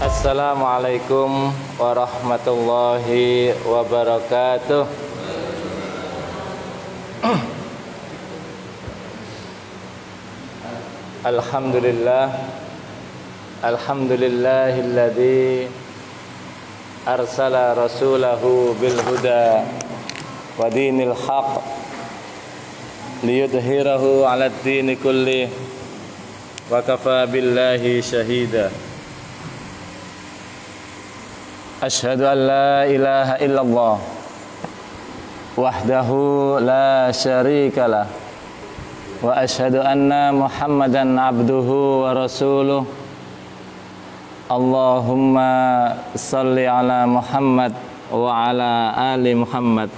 Assalamualaikum warahmatullahi wabarakatuh. Alhamdulillahilladzi arsala rasulahu bil huda wa dinil haq liyudhhirahu 'alad dini kulli wa kafa billahi syahida. Asyhadu an la ilaha illallah wahdahu la syarikalah wa asyhadu anna Muhammadan abduhu wa rasuluh. Allahumma salli ala Muhammad wa ala ali Muhammad.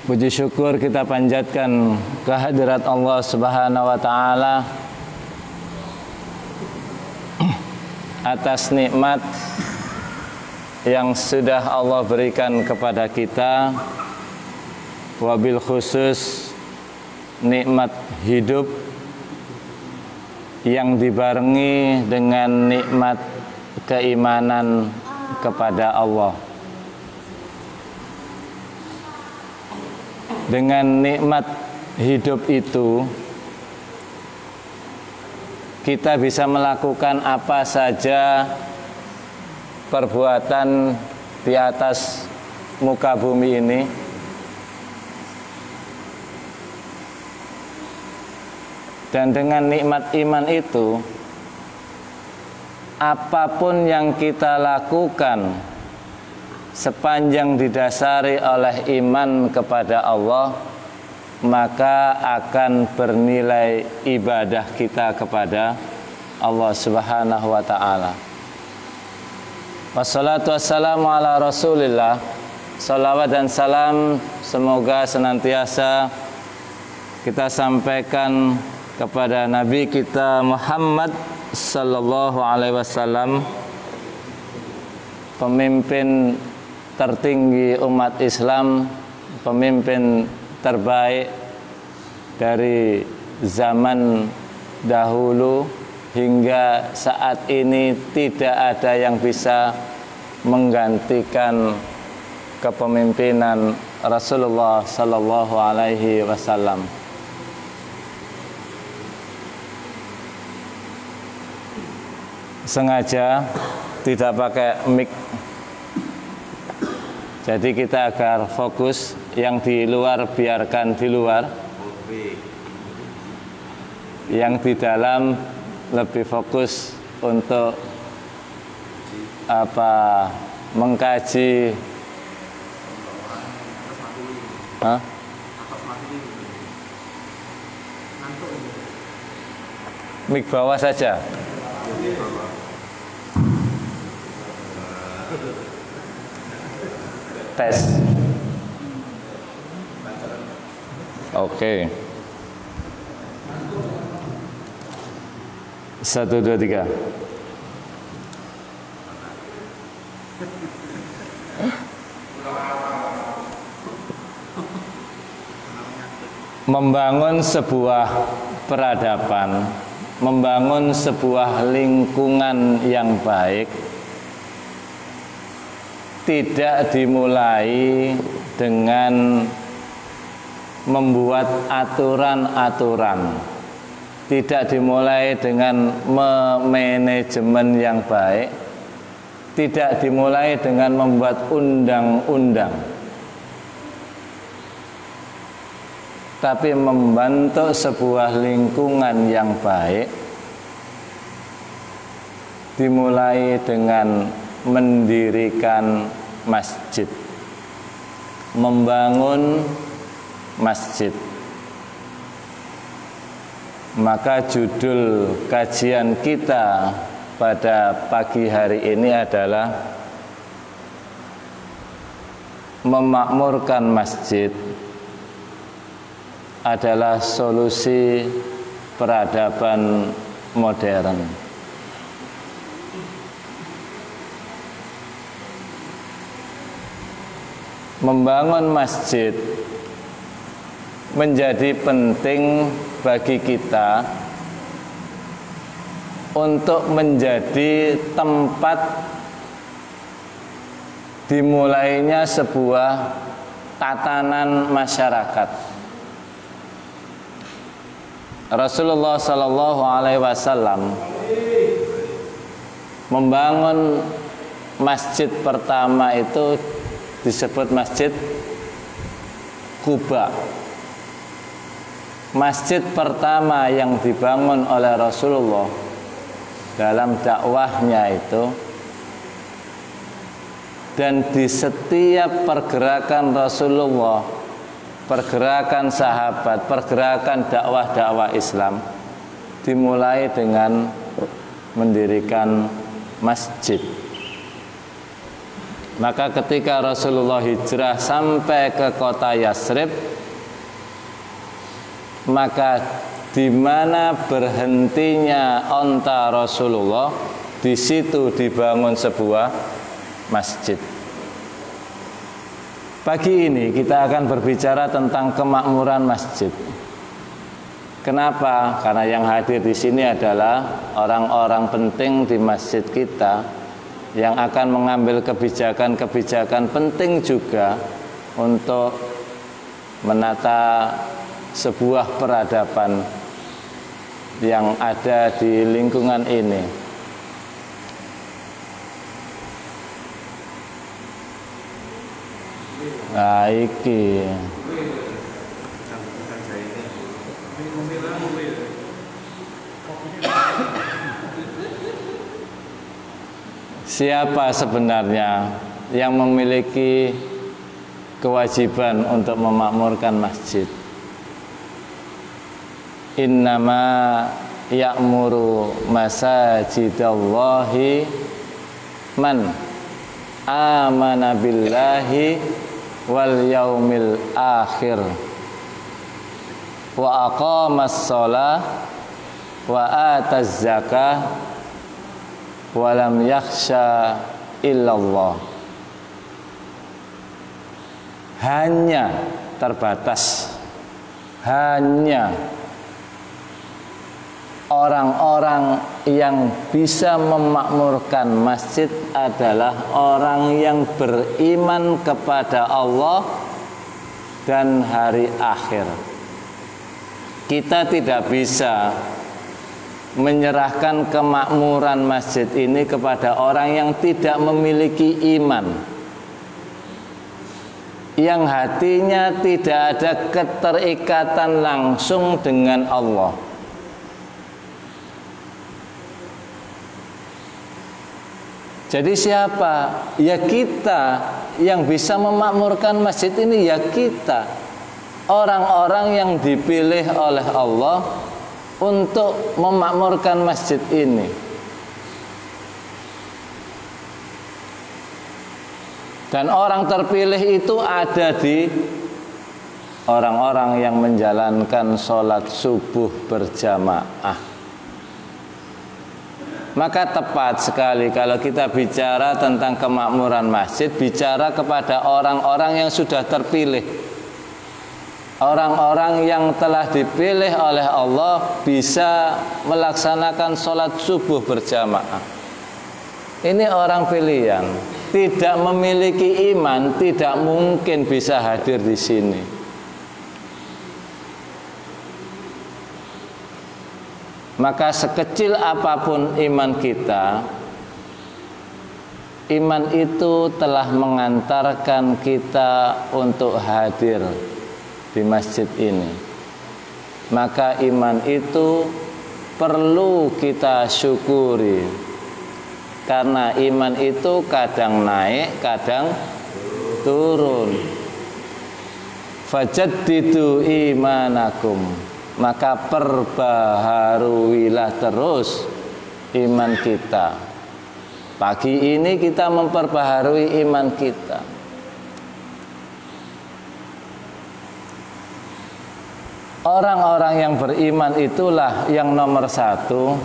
Puji syukur kita panjatkan kehadirat Allah Subhanahu wa taala atas nikmat yang sudah Allah berikan kepada kita, wabil khusus nikmat hidup yang dibarengi dengan nikmat keimanan kepada Allah. Dengan nikmat hidup itu kita bisa melakukan apa saja perbuatan di atas muka bumi ini. Dan dengan nikmat iman itu, apapun yang kita lakukan sepanjang didasari oleh iman kepada Allah, maka akan bernilai ibadah kita kepada Allah Subhanahu wa ta'ala. Wassalatu wassalamu ala Rasulillah. Salawat dan salam semoga senantiasa kita sampaikan kepada Nabi kita Muhammad sallallahu alaihi wasallam, pemimpin tertinggi umat Islam, pemimpin terbaik dari zaman dahulu hingga saat ini. Tidak ada yang bisa menggantikan kepemimpinan Rasulullah sallallahu alaihi wasallam. Sengaja tidak pakai mic, jadi kita agar fokus. Yang di luar biarkan di luar, yang di dalam lebih fokus untuk mengkaji. Mic bawah saja. Tes. Oke. 1, 2, 3. Membangun sebuah peradaban, membangun sebuah lingkungan yang baik tidak dimulai dengan membuat aturan-aturan, tidak dimulai dengan memanajemen yang baik, tidak dimulai dengan membuat undang-undang, tapi membentuk sebuah lingkungan yang baik dimulai dengan mendirikan masjid, membangun masjid. Maka judul kajian kita pada pagi hari ini adalah memakmurkan masjid adalah solusi peradaban modern. Membangun masjid menjadi penting bagi kita untuk menjadi tempat dimulainya sebuah tatanan masyarakat. Rasulullah Sallallahu Alaihi Wasallam membangun masjid pertama itu disebut Masjid Quba. Masjid pertama yang dibangun oleh Rasulullah dalam dakwahnya itu, dan di setiap pergerakan Rasulullah, pergerakan sahabat, pergerakan dakwah-dakwah Islam dimulai dengan mendirikan masjid. Maka ketika Rasulullah hijrah sampai ke kota Yatsrib, maka di mana berhentinya onta Rasulullah, di situ dibangun sebuah masjid. Pagi ini kita akan berbicara tentang kemakmuran masjid. Kenapa? Karena yang hadir di sini adalah orang-orang penting di masjid kita yang akan mengambil kebijakan-kebijakan penting juga untuk menata sebuah peradaban yang ada di lingkungan ini. Nah, iki siapa sebenarnya yang memiliki kewajiban untuk memakmurkan masjid? Innama ya'muru masajidallahi man amana billahi wal yaumil akhir wa aqamas shalah wa ataz zakah wa lam yakhsha illallah. Hanya terbatas, hanya orang-orang yang bisa memakmurkan masjid adalah orang yang beriman kepada Allah dan hari akhir. Kita tidak bisa menyerahkan kemakmuran masjid ini kepada orang yang tidak memiliki iman, yang hatinya tidak ada keterikatan langsung dengan Allah. Jadi siapa? Ya kita yang bisa memakmurkan masjid ini, ya kita, orang-orang yang dipilih oleh Allah untuk memakmurkan masjid ini. Dan orang terpilih itu ada di orang-orang yang menjalankan sholat subuh berjamaah. Maka tepat sekali kalau kita bicara tentang kemakmuran masjid, bicara kepada orang-orang yang sudah terpilih, orang-orang yang telah dipilih oleh Allah bisa melaksanakan sholat subuh berjamaah. Ini orang pilihan, tidak memiliki iman, tidak mungkin bisa hadir di sini. Maka sekecil apapun iman kita, iman itu telah mengantarkan kita untuk hadir di masjid ini. Maka iman itu perlu kita syukuri, karena iman itu kadang naik, kadang turun. Fajaddidu imanakum, maka perbaharuilah terus iman kita. Pagi ini kita memperbaharui iman kita. Orang-orang yang beriman itulah yang nomor satu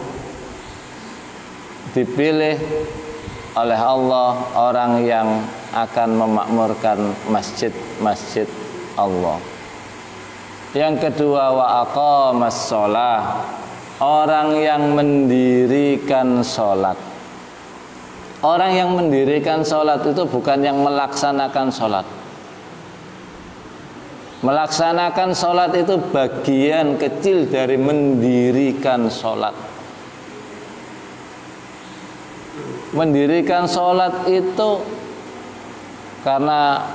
dipilih oleh Allah, orang yang akan memakmurkan masjid-masjid Allah. Yang kedua, wa aqamas shalah, orang yang mendirikan sholat. Orang yang mendirikan sholat itu bukan yang melaksanakan sholat. Melaksanakan sholat itu bagian kecil dari mendirikan sholat. Mendirikan sholat itu karena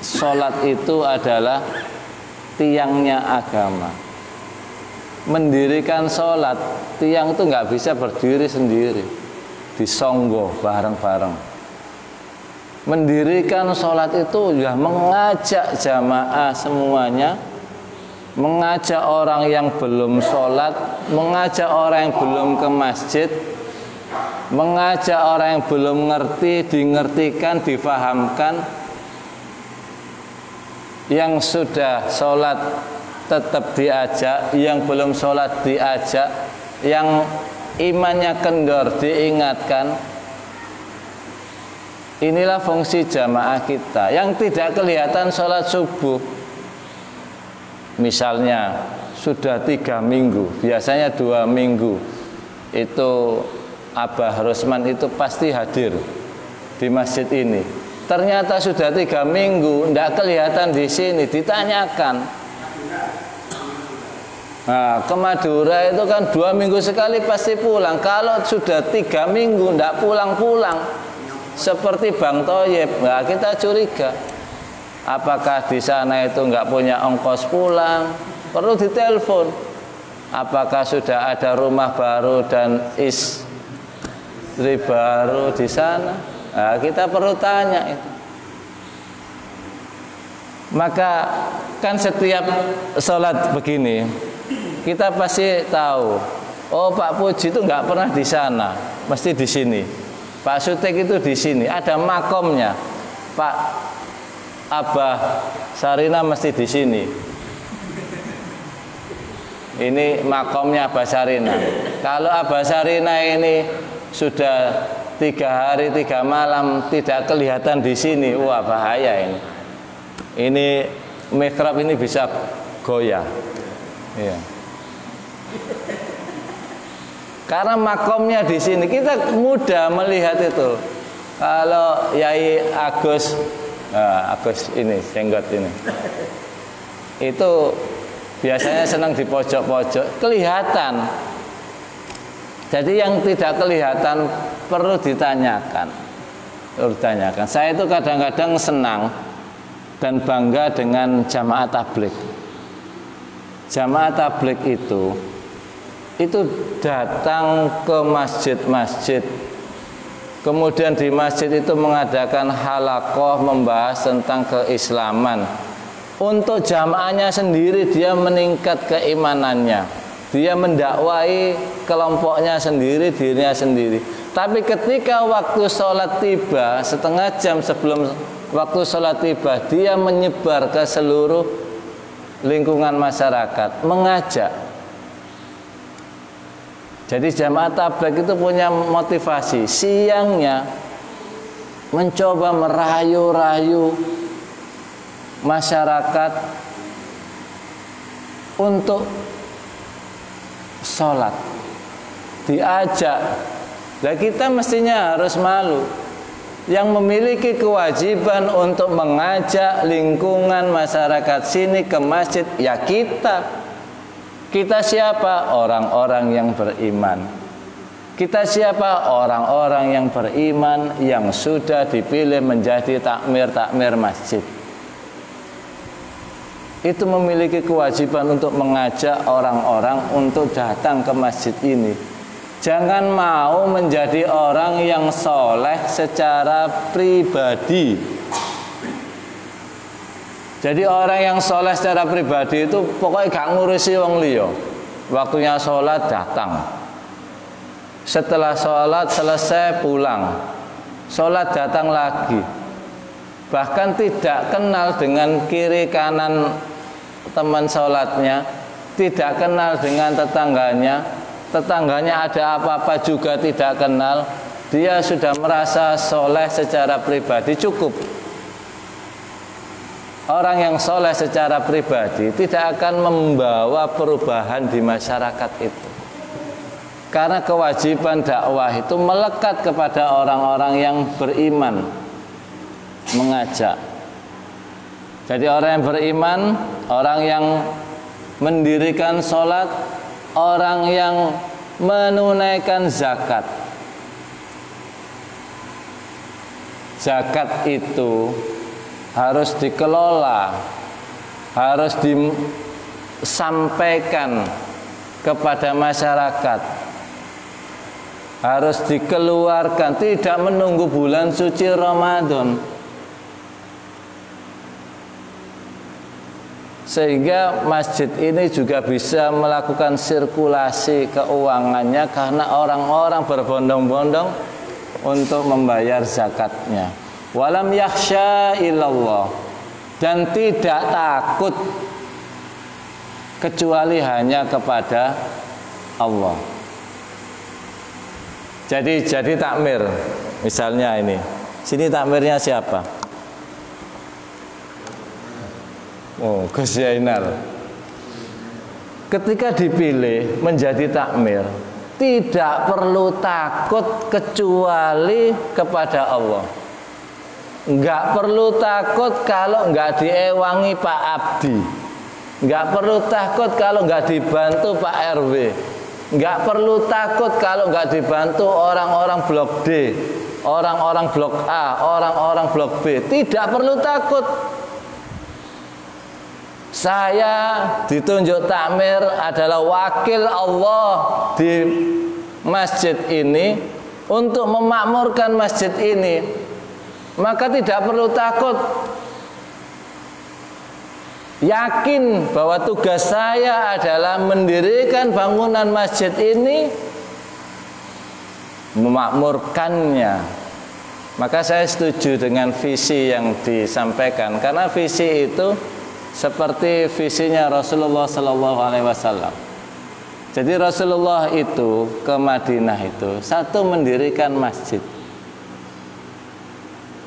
sholat itu adalah tiangnya agama. Mendirikan sholat, tiang itu nggak bisa berdiri sendiri, disonggo bareng-bareng. Mendirikan sholat itu ya mengajak jamaah semuanya, mengajak orang yang belum sholat, mengajak orang yang belum ke masjid, mengajak orang yang belum ngerti, dingertikan, difahamkan. Yang sudah sholat tetap diajak, yang belum sholat diajak, yang imannya kendor diingatkan. Inilah fungsi jamaah kita. Yang tidak kelihatan sholat subuh, misalnya sudah 3 minggu, biasanya 2 minggu, itu Abah Rusman itu pasti hadir di masjid ini. Ternyata sudah 3 minggu tidak kelihatan di sini, ditanyakan. Nah, ke Madura itu kan 2 minggu sekali pasti pulang. Kalau sudah 3 minggu tidak pulang-pulang, seperti Bang Toyib, nah kita curiga. Apakah di sana itu nggak punya ongkos pulang? Perlu ditelepon. Apakah sudah ada rumah baru dan istri baru di sana? Nah, kita perlu tanya itu. Maka kan setiap sholat begini, kita pasti tahu. Oh, Pak Puji itu nggak pernah di sana, mesti di sini. Pak Sutek itu di sini, ada makomnya. Pak Abah Sarina mesti di sini. Ini makomnya Abah Sarina. Kalau Abah Sarina ini sudah 3 hari 3 malam tidak kelihatan di sini, wah bahaya ini. Ini mihrab ini bisa goyah. Iya. Karena makomnya di sini, kita mudah melihat itu. Kalau Yai Agus, Agus ini jenggot ini, itu biasanya senang di pojok-pojok, kelihatan. Jadi yang tidak kelihatan perlu ditanyakan. Saya itu kadang-kadang senang dan bangga dengan jamaah tabligh. Jamaah tabligh itu datang ke masjid-masjid. Kemudian di masjid itu mengadakan halaqah membahas tentang keislaman. Untuk jamaahnya sendiri dia meningkat keimanannya. Dia mendakwai kelompoknya sendiri, dirinya sendiri. Tapi ketika waktu sholat tiba, setengah jam sebelum waktu sholat tiba, dia menyebar ke seluruh lingkungan masyarakat, mengajak. Jadi jamaah tabligh itu punya motivasi. Siangnya mencoba merayu-rayu masyarakat untuk sholat, diajak. Nah, kita mestinya harus malu. Yang memiliki kewajiban untuk mengajak lingkungan masyarakat sini ke masjid, ya kita. Kita siapa? Orang-orang yang beriman. Kita siapa? Orang-orang yang beriman yang sudah dipilih menjadi takmir masjid. Itu memiliki kewajiban untuk mengajak orang-orang untuk datang ke masjid ini. Jangan mau menjadi orang yang soleh secara pribadi. Jadi orang yang soleh secara pribadi itu pokoknya gak ngurusi wong liya. Waktunya sholat datang. Setelah sholat selesai pulang. Sholat datang lagi. Bahkan tidak kenal dengan kiri kanan teman sholatnya, tidak kenal dengan tetangganya ada apa-apa juga tidak kenal. Dia sudah merasa soleh secara pribadi, cukup. Orang yang soleh secara pribadi tidak akan membawa perubahan di masyarakat itu. Karena kewajiban dakwah itu melekat kepada orang-orang yang beriman, mengajak. Jadi orang yang beriman, orang yang mendirikan sholat, orang yang menunaikan zakat. Zakat itu harus dikelola, harus disampaikan kepada masyarakat, harus dikeluarkan, tidak menunggu bulan suci Ramadan. Sehingga masjid ini juga bisa melakukan sirkulasi keuangannya karena orang-orang berbondong-bondong untuk membayar zakatnya. Walam yakhsha illallah, dan tidak takut kecuali hanya kepada Allah. Jadi takmir, misalnya ini. Sini takmirnya siapa? Oh, Gus Zainal. Ketika dipilih menjadi takmir, tidak perlu takut kecuali kepada Allah. Enggak perlu takut kalau enggak diewangi Pak Abdi. Enggak perlu takut kalau enggak dibantu Pak RW. Enggak perlu takut kalau enggak dibantu orang-orang blok D, orang-orang blok A, orang-orang blok B. Tidak perlu takut. Saya ditunjuk takmir adalah wakil Allah di masjid ini untuk memakmurkan masjid ini. Maka tidak perlu takut. Yakin bahwa tugas saya adalah mendirikan bangunan masjid ini, memakmurkannya. Maka saya setuju dengan visi yang disampaikan, karena visi itu seperti visinya Rasulullah SAW. Jadi Rasulullah itu ke Madinah itu, satu, mendirikan masjid.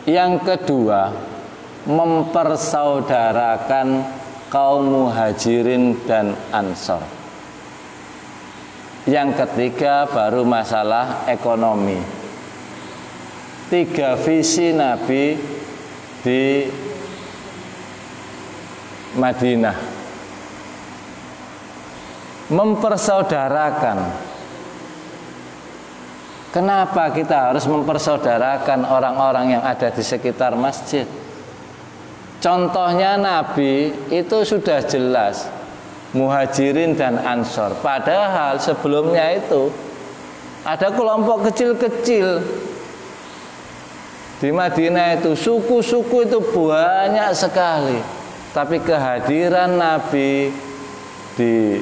Yang kedua, mempersaudarakan kaum muhajirin dan ansor. Yang ketiga baru masalah ekonomi. 3 visi Nabi di Madinah. Mempersaudarakan. Kenapa kita harus mempersaudarakan orang-orang yang ada di sekitar masjid? Contohnya Nabi itu sudah jelas, muhajirin dan ansor. Padahal sebelumnya itu ada kelompok kecil-kecil di Madinah itu, suku-suku itu banyak sekali. Tapi kehadiran Nabi di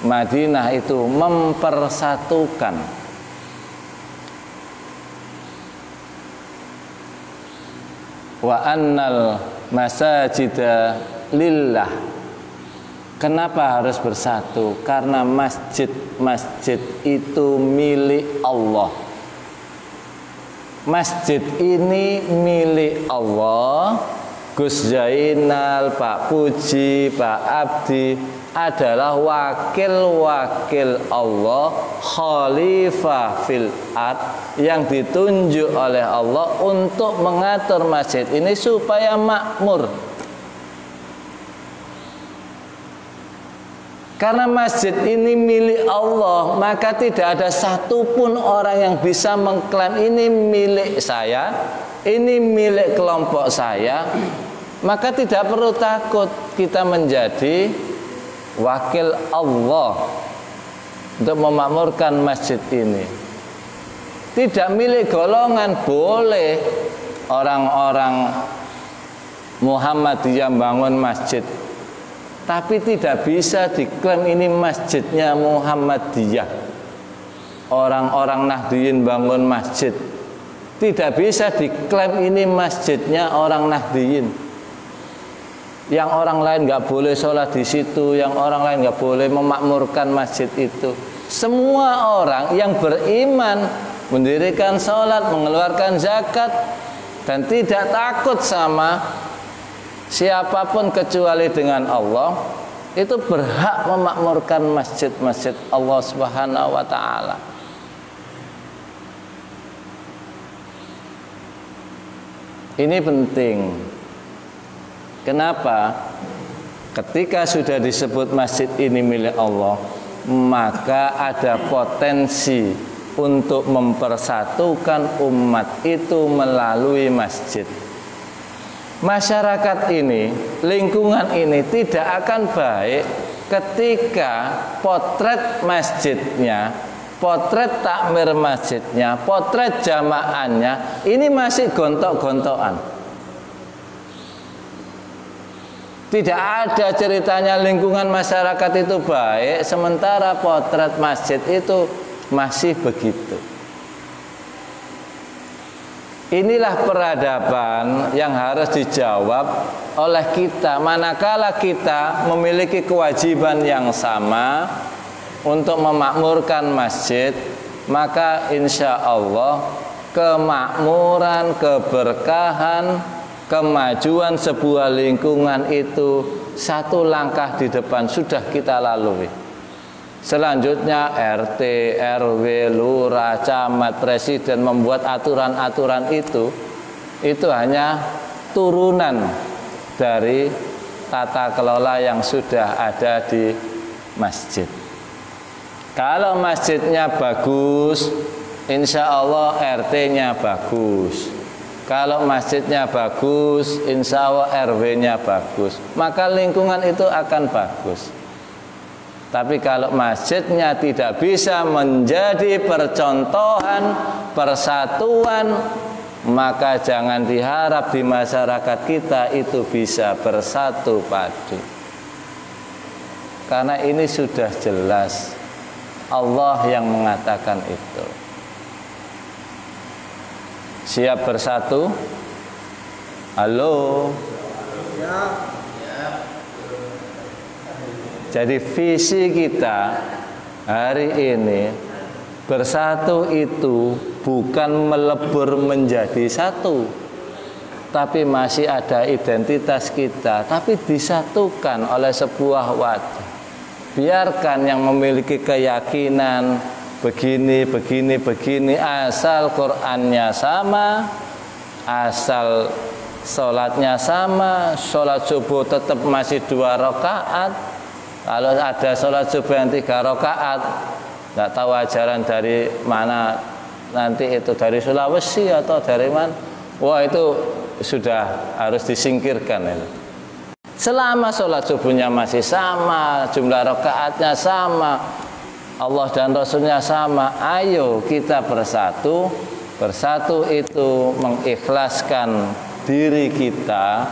Madinah itu mempersatukan. Wa annal masajida lillah. Kenapa harus bersatu? Karena masjid-masjid itu milik Allah. Masjid ini milik Allah. Gus Zainal, Pak Puji, Pak Abdi adalah wakil-wakil Allah, khalifah fil ard, yang ditunjuk oleh Allah untuk mengatur masjid ini supaya makmur. Karena masjid ini milik Allah, maka tidak ada satupun orang yang bisa mengklaim ini milik saya, ini milik kelompok saya. Maka tidak perlu takut kita menjadi wakil Allah untuk memakmurkan masjid ini. Tidak milik golongan, boleh orang-orang Muhammadiyah bangun masjid, tapi tidak bisa diklaim ini masjidnya Muhammadiyah. Orang-orang Nahdiyin bangun masjid, tidak bisa diklaim ini masjidnya orang Nahdiyin. Yang orang lain nggak boleh sholat di situ, yang orang lain nggak boleh memakmurkan masjid itu. Semua orang yang beriman mendirikan sholat, mengeluarkan zakat, dan tidak takut sama siapapun kecuali dengan Allah itu berhak memakmurkan masjid-masjid Allah Subhanahu wa taala. Ini penting. Kenapa? Ketika sudah disebut masjid ini milik Allah, maka ada potensi untuk mempersatukan umat itu melalui masjid. Masyarakat ini, lingkungan ini tidak akan baik ketika potret masjidnya, potret takmir masjidnya, potret jamaahnya ini masih gontok-gontokan. Tidak ada ceritanya lingkungan masyarakat itu baik, sementara potret masjid itu masih begitu. Inilah peradaban yang harus dijawab oleh kita manakala kita memiliki kewajiban yang sama untuk memakmurkan masjid, maka insya Allah kemakmuran, keberkahan, kemajuan sebuah lingkungan itu satu langkah di depan sudah kita lalui. Selanjutnya RT, RW, lurah, camat, presiden membuat aturan-aturan itu hanya turunan dari tata kelola yang sudah ada di masjid. Kalau masjidnya bagus, insya Allah RT-nya bagus. Kalau masjidnya bagus, insya Allah RW-nya bagus. Maka lingkungan itu akan bagus. Tapi kalau masjidnya tidak bisa menjadi percontohan persatuan, maka jangan diharap di masyarakat kita itu bisa bersatu padu. Karena ini sudah jelas Allah yang mengatakan itu. Siap bersatu? Halo? Jadi visi kita hari ini bersatu itu bukan melebur menjadi satu, tapi masih ada identitas kita, tapi disatukan oleh sebuah wadah. Biarkan yang memiliki keyakinan begini, asal Qur'annya sama, asal sholatnya sama, sholat subuh tetap masih 2 rakaat. Kalau ada sholat subuh yang 3 rakaat, nggak tahu ajaran dari mana, nanti itu dari Sulawesi atau dari mana, wah itu sudah harus disingkirkan itu. Selama sholat subuhnya masih sama, jumlah rakaatnya sama, Allah dan Rasulnya sama, ayo kita bersatu. Bersatu itu mengikhlaskan diri kita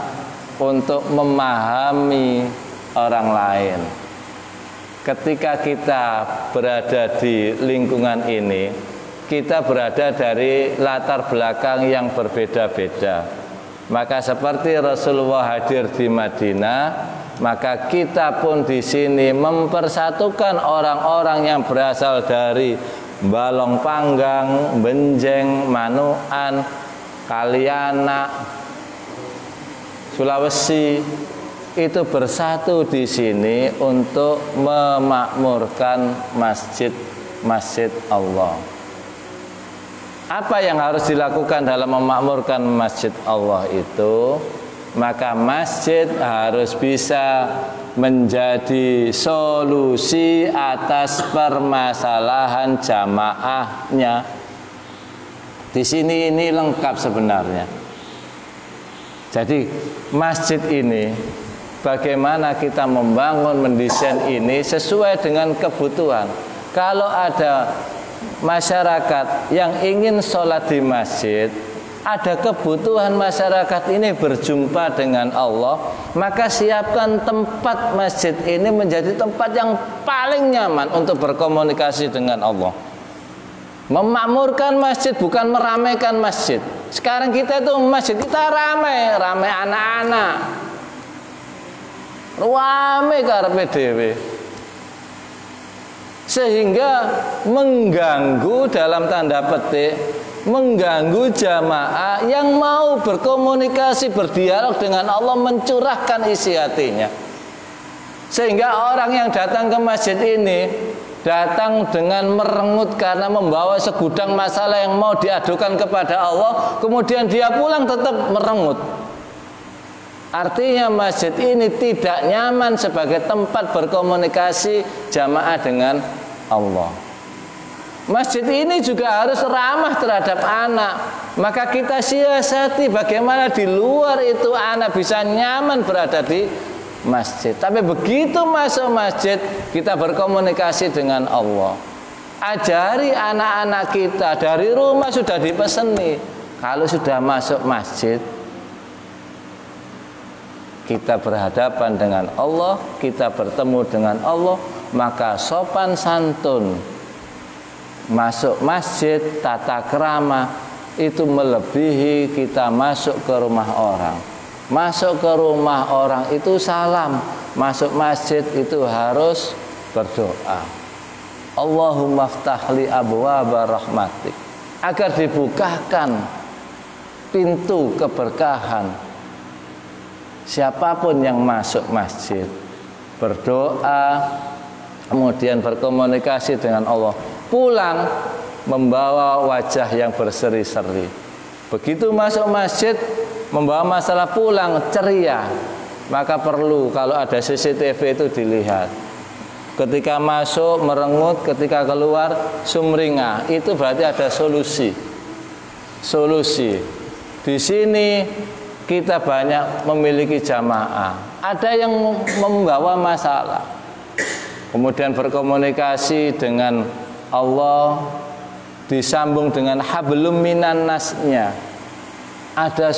untuk memahami orang lain. Ketika kita berada di lingkungan ini, kita berada dari latar belakang yang berbeda-beda. Maka seperti Rasulullah hadir di Madinah, maka kita pun di sini mempersatukan orang-orang yang berasal dari Balong Panggang, Benjeng, Manuan, Kaliana, Sulawesi, itu bersatu di sini untuk memakmurkan masjid Allah. Apa yang harus dilakukan dalam memakmurkan masjid Allah itu? Maka masjid harus bisa menjadi solusi atas permasalahan jamaahnya. Di sini ini lengkap sebenarnya. Jadi masjid ini, bagaimana kita membangun, mendesain ini sesuai dengan kebutuhan. Kalau ada masyarakat yang ingin sholat di masjid, ada kebutuhan masyarakat ini berjumpa dengan Allah, maka siapkan tempat masjid ini menjadi tempat yang paling nyaman untuk berkomunikasi dengan Allah. Memakmurkan masjid bukan meramaikan masjid. Sekarang kita itu masjid kita ramai anak-anak, ramai karepe dhewe, sehingga mengganggu dalam tanda petik mengganggu jamaah yang mau berkomunikasi, berdialog dengan Allah, mencurahkan isi hatinya. Sehingga orang yang datang ke masjid ini datang dengan merengut karena membawa segudang masalah yang mau diadukan kepada Allah, kemudian dia pulang tetap merengut. Artinya masjid ini tidak nyaman sebagai tempat berkomunikasi jamaah dengan Allah. Masjid ini juga harus ramah terhadap anak. Maka kita siasati bagaimana di luar itu anak bisa nyaman berada di masjid. Tapi begitu masuk masjid, kita berkomunikasi dengan Allah. Ajari anak-anak kita dari rumah sudah dipeseni. Kalau sudah masuk masjid, kita berhadapan dengan Allah, kita bertemu dengan Allah, maka sopan santun masuk masjid, tata krama itu melebihi kita masuk ke rumah orang. Masuk ke rumah orang itu salam, masuk masjid itu harus berdoa. Allahumma ftahli abwaaba rahmatik, agar dibukakan pintu keberkahan. Siapapun yang masuk masjid berdoa, kemudian berkomunikasi dengan Allah, pulang membawa wajah yang berseri-seri. Begitu masuk masjid membawa masalah, pulang ceria. Maka perlu kalau ada CCTV itu dilihat. Ketika masuk merengut, ketika keluar sumringah. Itu berarti ada solusi. Di sini kita banyak memiliki jamaah. Ada yang membawa masalah, kemudian berkomunikasi dengan Allah, disambung dengan hablum minan nasnya. Ada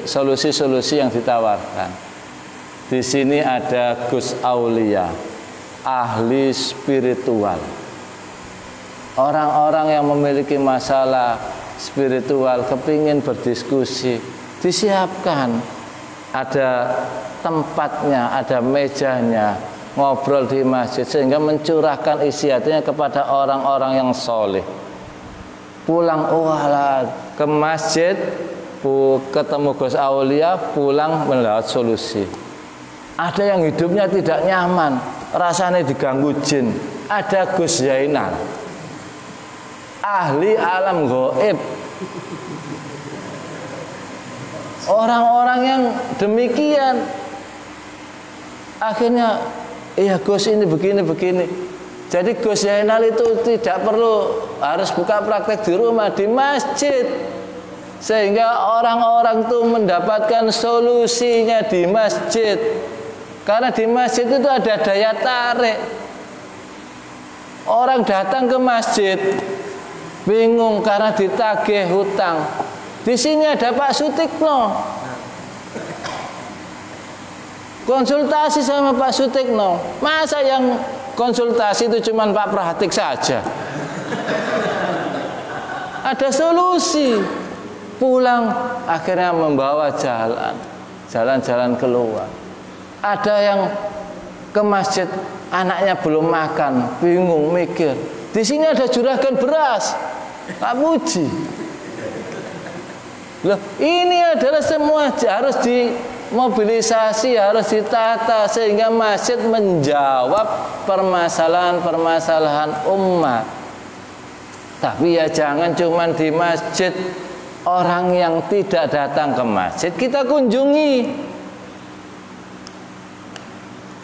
solusi-solusi yang ditawarkan. Di sini ada Gus Aulia, ahli spiritual. Orang-orang yang memiliki masalah spiritual, kepingin berdiskusi, disiapkan. Ada tempatnya, ada mejanya, ngobrol di masjid, sehingga mencurahkan isi hatinya kepada orang-orang yang soleh. Pulang ke masjid, ketemu Gus Aulia, pulang mendapat solusi. Ada yang hidupnya tidak nyaman, rasanya diganggu jin, ada Gus Zainal, ahli alam gaib. Orang-orang yang demikian akhirnya, iya Gus ini begini. Jadi Gus Zainal itu tidak perlu harus buka praktek di rumah, di masjid. Sehingga orang-orang itu mendapatkan solusinya di masjid. Karena di masjid itu ada daya tarik. Orang datang ke masjid bingung karena ditagih hutang. Di sini ada Pak Sutikno. Konsultasi sama Pak Sutikno. Masa yang konsultasi itu cuma Pak Pratik saja? Ada solusi. Pulang akhirnya membawa jalan-jalan keluar. Ada yang ke masjid, anaknya belum makan, bingung mikir. Di sini ada juragan beras, Pak Puji. Loh, ini adalah semua harus dimobilisasi, harus ditata sehingga masjid menjawab permasalahan-permasalahan umat. Tapi ya jangan cuma di masjid. Orang yang tidak datang ke masjid kita kunjungi.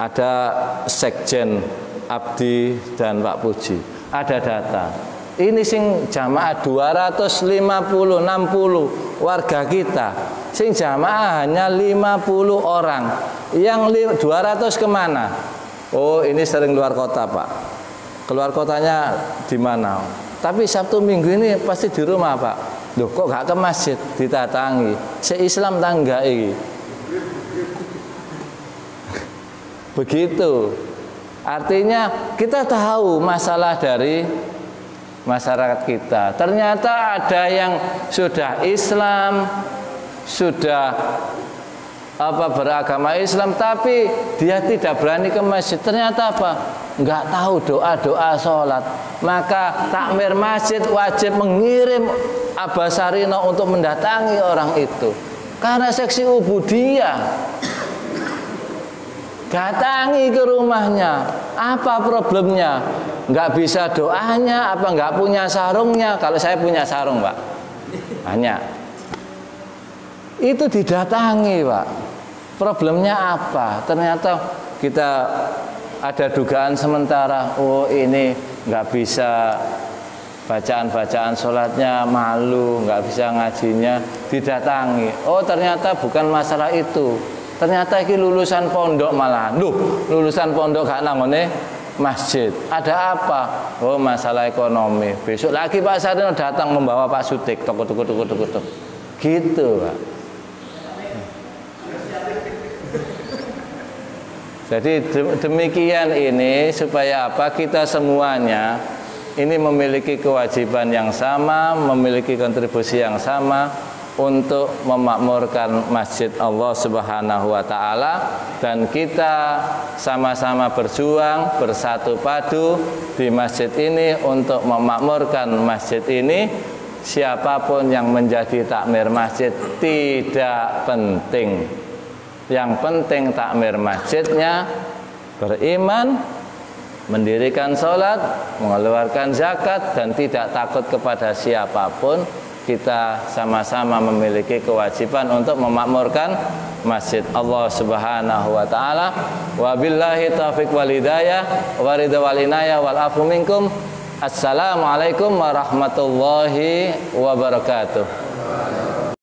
Ada Sekjen Abdi dan Pak Puji, ada data. Ini sing jamaah 250-60 warga kita. Sing jamaah hanya 50 orang. Yang 200 kemana? Oh, ini sering luar kota, Pak. Keluar kotanya di mana? Tapi Sabtu Minggu ini pasti di rumah, Pak. Loh, kok gak ke masjid? Ditatangi. Se-Islam tangga ini. Begitu. Artinya kita tahu masalah dari masyarakat kita. Ternyata ada yang sudah Islam, sudah beragama Islam, tapi dia tidak berani ke masjid. Ternyata apa? Enggak tahu doa-doa sholat. Maka takmir masjid wajib mengirim Abasarina untuk mendatangi orang itu karena seksi ubudiyah. Datangi ke rumahnya. Apa problemnya? Nggak bisa doanya, apa nggak punya sarungnya? Kalau saya punya sarung, Pak, banyak. Itu didatangi, Pak. Problemnya apa? Ternyata kita ada dugaan sementara. Oh, ini nggak bisa bacaan-bacaan sholatnya, malu, nggak bisa ngajinya. Didatangi. Oh, ternyata bukan masalah itu. Ternyata ini lulusan pondok malah. Duh, lulusan pondok gak nangone masjid. Ada apa? Oh, masalah ekonomi. Besok lagi Pak Sarino datang membawa Pak Sutik. Tok. Gitu, Pak. Jadi demikian ini supaya apa? Kita semuanya ini memiliki kewajiban yang sama, memiliki kontribusi yang sama untuk memakmurkan masjid Allah Subhanahu wa taala, dan kita sama-sama berjuang bersatu padu di masjid ini untuk memakmurkan masjid ini. Siapapun yang menjadi takmir masjid tidak penting. Yang penting takmir masjidnya beriman, mendirikan sholat, mengeluarkan zakat, dan tidak takut kepada siapapun. Kita sama-sama memiliki kewajiban untuk memakmurkan masjid Allah Subhanahu wa taala. Wabillahi taufiq wal hidayah wa ridha wal inayah wal afu minkum. Assalamualaikum warahmatullahi wabarakatuh.